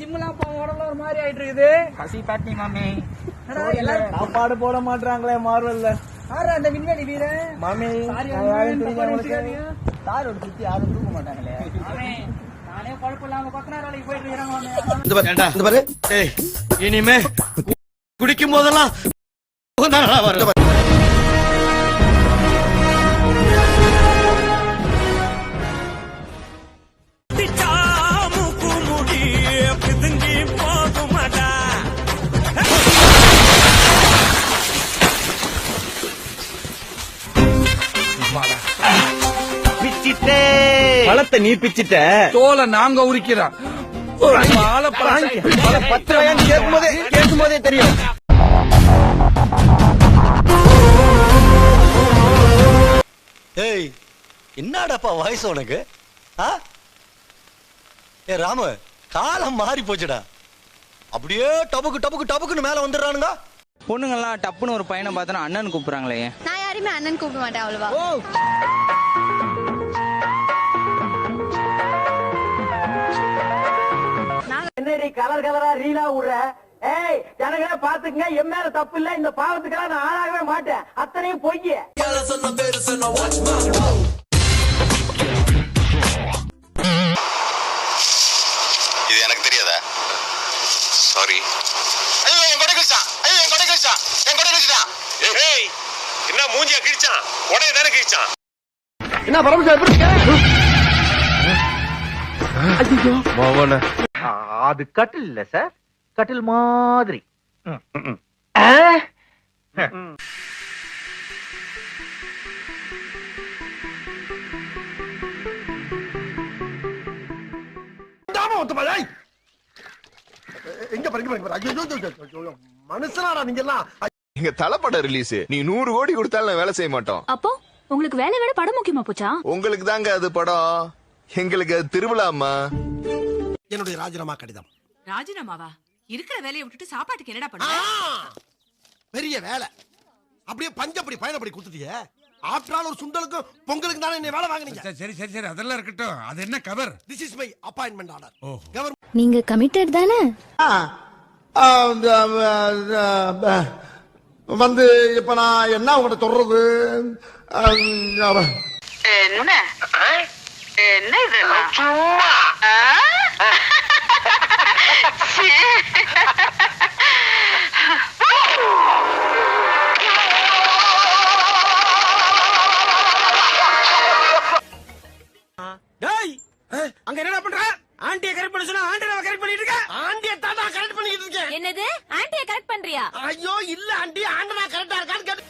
ஜிம்லாம் உடம்புல ஒரு மாதிரி ஆயிட்டு இருக்குது. பசி பாட்டி மாமி. சாப்பாடு போட மாட்டாங்களே மார்வல்ல. யாரா அந்த விண்வெளி வீரன்? மாமி தாரோட சுத்தி யாரும் தூக்க மாட்டாங்களே. நானே குழப்பம் இல்லாம கொத்தனார் வேலைக்கு போயிட்டு இருக்கிறேன். இனிமே குடிக்கும் போதெல்லாம் பழத்தை நீ பிச்சிட்ட, தோலை நாங்க உரிக்கிறோம். கேட்கும் போதே தெரியும். ஏய், என்னடாப்பா வயசு உனக்கு? ஏ ராமு, காலம் மாறி போச்சுடா. அப்படியே டபுக்கு டபுக்கு டபுக்குன்னு மேல வந்துடுறானுங்க. பொண்ணுங்கெல்லாம் டப்புன்னு ஒரு பையனை பார்த்தா அண்ணன் கூப்பிடுறாங்களே. நான் யாரையுமே அண்ணன் கூப்பிட மாட்டேன் அவ்வளவா. என்னடி கலர் கலரா ரீலா விடுற? ஏய் ஜனங்களே பாத்துக்கங்க, என் மேல தப்பு இல்ல. இந்த பாவத்துக்கெல்லாம் நான் ஆளாகவே மாட்டேன். அத்தனையும் பொய். இது எனக்கு தெரியாதா? சாரி. ஐயோ என் கொடை கிழிச்சான். ஏய் என்ன மூஞ்சியா கிழிச்சான்? கொடையை தானே கிழிச்சான். என்ன பரமேஸ்வரன் அது கட்டில் இல்ல சார், கட்டில் மாதிரி. மனுஷனாடா நீங்க எல்லாம். எங்க தலைப்பட ரிலீஸ். நீ 100 கோடி கொடுத்தாலும் நான் வேலை செய்ய மாட்டோம். அப்போ உங்களுக்கு வேலை விட படம் முக்கியமா போச்சா? உங்களுக்கு தாங்க அது படம், எங்களுக்கு அது திருவிழாமா. என்னுடைய ராஜினாமா கடிதம். ராஜினாமாவா? இருக்கிற வேலையை விட்டுட்டு சாப்பாட்டுக்கு என்னடா பண்ண? பெரிய வேலை. அப்படியே பஞ்சப்படி பயணப்படி கொடுத்துட்டியே. ஆஃப்டர் ஒரு சுண்டலுக்கும் பொங்கலுக்கு தானே என்ன வேலை வாங்குனீங்க. சரி சரி சரி, அதெல்லாம் இருக்கட்டும். அது என்ன cover? This is my appointment order. நீங்க கமிட்டட் தானே? வந்து இப்ப நான் என்ன உங்கள்கிட்ட சொல்றது? என்ன என்ன இதெல்லாம் சும்மா அங்க என்னடா பண்ற? ஆண்டியை கரெக்ட் பண்ண சொன்னா ஆண்டியை கரெக்ட் பண்ணிட்டு இருக்க. ஆண்டியை தான் கரெக்ட் பண்ணிட்டு இருக்கேன். என்னது ஆன்ட்டியை கரெக்ட் பண்றியா? ஐயோ இல்ல ஆண்டி, ஆண்டனா கரெக்டா இருக்கான்னு கேட்டு